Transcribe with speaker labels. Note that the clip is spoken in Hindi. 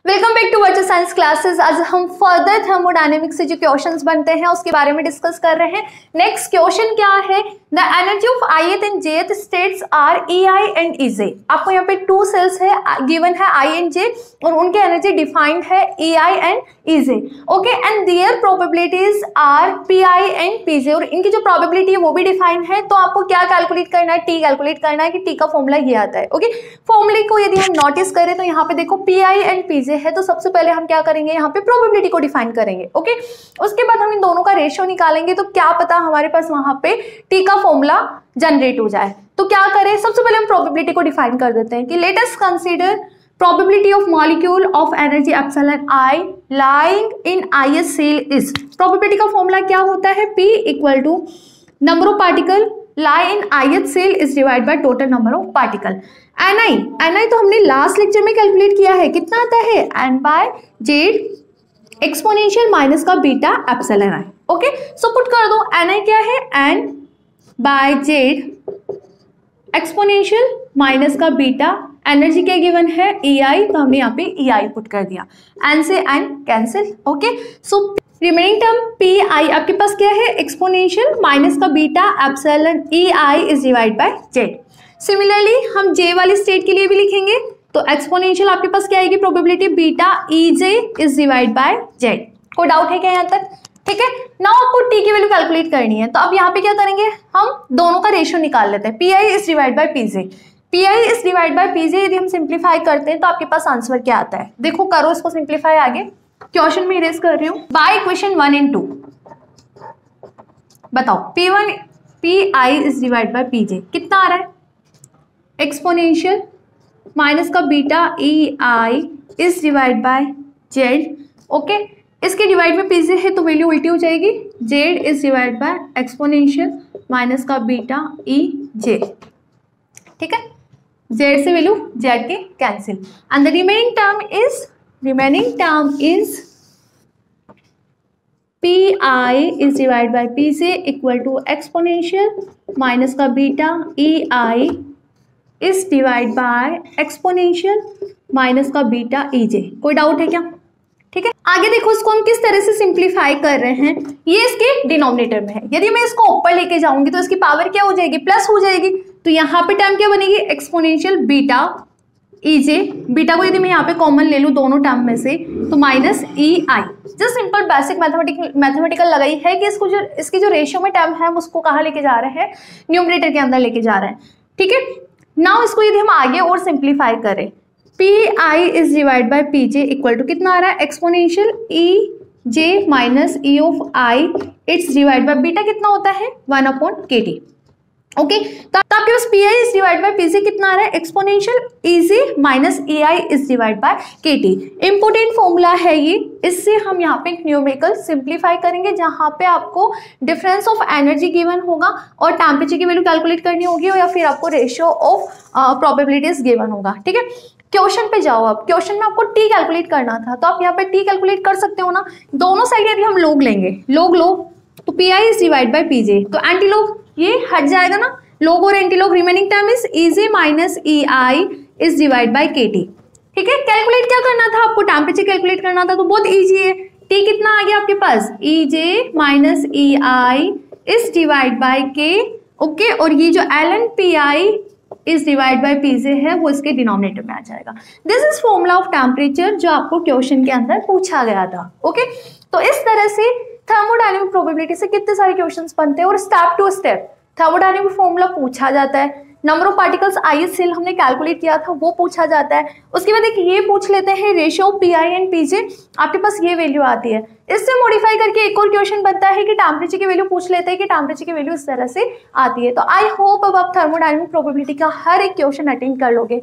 Speaker 1: Welcome back to virtual science classes. आज हम फर्दर थर्मोडायनेमिक्स से जो क्वेश्चंस बनते हैं उसके बारे में डिस्कस कर रहे हैं। नेक्स्ट क्वेश्चन क्या है? The energy of ith and jth states are ei and ez। आपको यहाँ पे टू सेल्स है गिवन है i एंड j और उनकी एनर्जी डिफाइंड है ei and ez। Okay, and their probabilities are pi and pj और इनकी जो प्रोबेबिलिटी है वो भी डिफाइंड है। तो आपको क्या कैलकुलेट करना है? t कैलकुलेट करना है कि t का फॉर्मूला ये आता है। ओके, फॉर्मूले को यदि हम नोटिस करें तो यहाँ पे देखो pi एंड pj है, तो सबसे पहले हम क्या करेंगे? यहाँ पे प्रोबेबिलिटी को डिफाइन करेंगे। ओके, उसके बाद हम इन दोनों का रेशियो निकालेंगे तो क्या पता हमारे पास वहां पे टी का फॉर्मूला जनरेट हो जाए। तो क्या करें? सबसे पहले हम प्रोबेबिलिटी को डिफाइन कर देते हैं कि let us consider probability of molecule of energy epsilon I lying in ith cell is. Probability का फॉर्मूला क्या होता है? P equal to number of particle lie in ith cell is divide by total number of particle. ni तो हमने लास्ट लेक्चर में कैलकुलेट किया है, कितना आता है? n by Z exponential minus का beta epsilon I. Okay, so put कर दो ni क्या है? n by Z exponential minus का बीटा, एनर्जी क्या गिवन है? ei, तो हमने यहाँ पे ei पुट कर दिया, n से n cancel. Okay, so remaining term P I आपके पास क्या है? एक्सपोनेंशियल माइनस का beta epsilon ei is divide by Z. Similarly हम j वाली स्टेट के लिए भी लिखेंगे तो एक्सपोनेंशियल आपके पास क्या आएगी? Probability beta ej is divide by Z. कोई डाउट है क्या यहाँ तक? ठीक है, नाउ आपको t की वैल्यू कैलकुलेट करनी है तो अब यहाँ पे क्या करेंगे? हम दोनों का रेशियो निकाल लेते हैं। pi is divide by pj। pi is divide by pj यदि हम सिंप्लीफाई करते हैं तो आपके पास आंसर क्या आता है? देखो, करो इसको सिंप्लीफाई। आगे क्वेश्चन में इरेज कर रही हूँ बाय इक्वेशन 1 एंड 2। बताओ pi is divide by pj कितना आ रहा है? एक्सपोनेंशियल माइनस का beta ei is divide by Z. Okay, इसके डिवाइड में pj है तो वैल्यू उल्टी हो जाएगी, Z is divide by exponential minus का बीटा ej। ठीक है, जेड से वैल्यू जेड के cancel and the remaining term is pi is divide by pj equal to exponential minus का beta ei is divide by exponential minus का बीटा ej। कोई डाउट है क्या? ठीक है, आगे देखो इसको हम किस तरह से सिंप्लीफाई कर रहे हैं। ये इसके डिनोमिनेटर में है, यदि मैं इसको ऊपर लेके जाऊंगी तो इसकी पावर क्या हो जाएगी? प्लस हो जाएगी। तो यहाँ पे टर्म क्या बनेगी? Exponential beta ej। बीटा को यदि मैं यहाँ पे कॉमन ले लूँ दोनों टर्म में से तो minus ei। Just simple basic mathematical लगाई है कि इसकी जो रेशियो में टर्म है हम उसको कहाँ लेके जा रहे हैं? न्यूमरेटर के अंदर लेके जा रहे हैं। ठीक है, नाउ इसको यदि हम आगे और सिंप्लीफाई करें, pi is divide by pj equal to कितना आ रहा है? Exponential ej minus e of i it's divide by beta कितना होता है? 1/kt। ओके, तो आपके पास pi is divide by pj कितना आ रहा है? Exponential ej minus ei is divide by kt। Important formula है ये, इससे हम यहाँ पे एक न्यूमेरिकल सिंप्लीफाई करेंगे जहाँ पे आपको डिफरेंस ऑफ एनर्जी गिवन होगा और टेम्परेचर की वैल्यू कैलकुलेट करनी होगी या फिर आपको रेशियो ऑफ प्रोबेबिलिटीज गिवन होगा। ठीक है, क्वेश्चन पे जाओ। अब क्वेश्चन में आपको टी कैलकुलेट करना था तो आप यहाँ पे टी कैलकुलेट कर सकते हो ना। दोनों साइड यदि हम लोग लेंगे, लोग तो pi is divide by pj, तो एंटी लोग ये हट जाएगा ना, लोग और एंटी लोग। Remaining term is ej minus ei is divide by kt। ठीक है, कैलकुलेट क्या करना था आपको? टेम्परेचर कैलकुलेट करना था तो बहुत इजी है। टी कितना आ गया आपके पास? ej minus ei is divide bye k। Okay, और ये जो ln pi is divide by pj है वो इसके डिनोमिनेटर में आ जाएगा। This is formula of temperature जो आपको क्वेश्चन के अंदर पूछा गया था। ओके, तो इस तरह से थर्मोडायनेमिक प्रोबेबिलिटी से कितने सारे क्वेश्चंस बनते हैं और step to step thermodynamic formula पूछा जाता है। Number of particles ith cell हमने कैलकुलेट किया था वो पूछा जाता है। उसके बाद एक ये पूछ लेते हैं रेशियो pi एंड pj, आपके पास ये वैल्यू आती है। इससे मॉडिफाई करके एक और क्वेश्चन बनता है कि टेम्परेचर की वैल्यू पूछ लेते हैं कि टेम्परेचर की वैल्यू इस तरह से आती है। तो आई होप अब आप थर्मोडायनेमिक प्रोबेबिलिटी का हर एक क्वेश्चन अटेंड कर लोगे।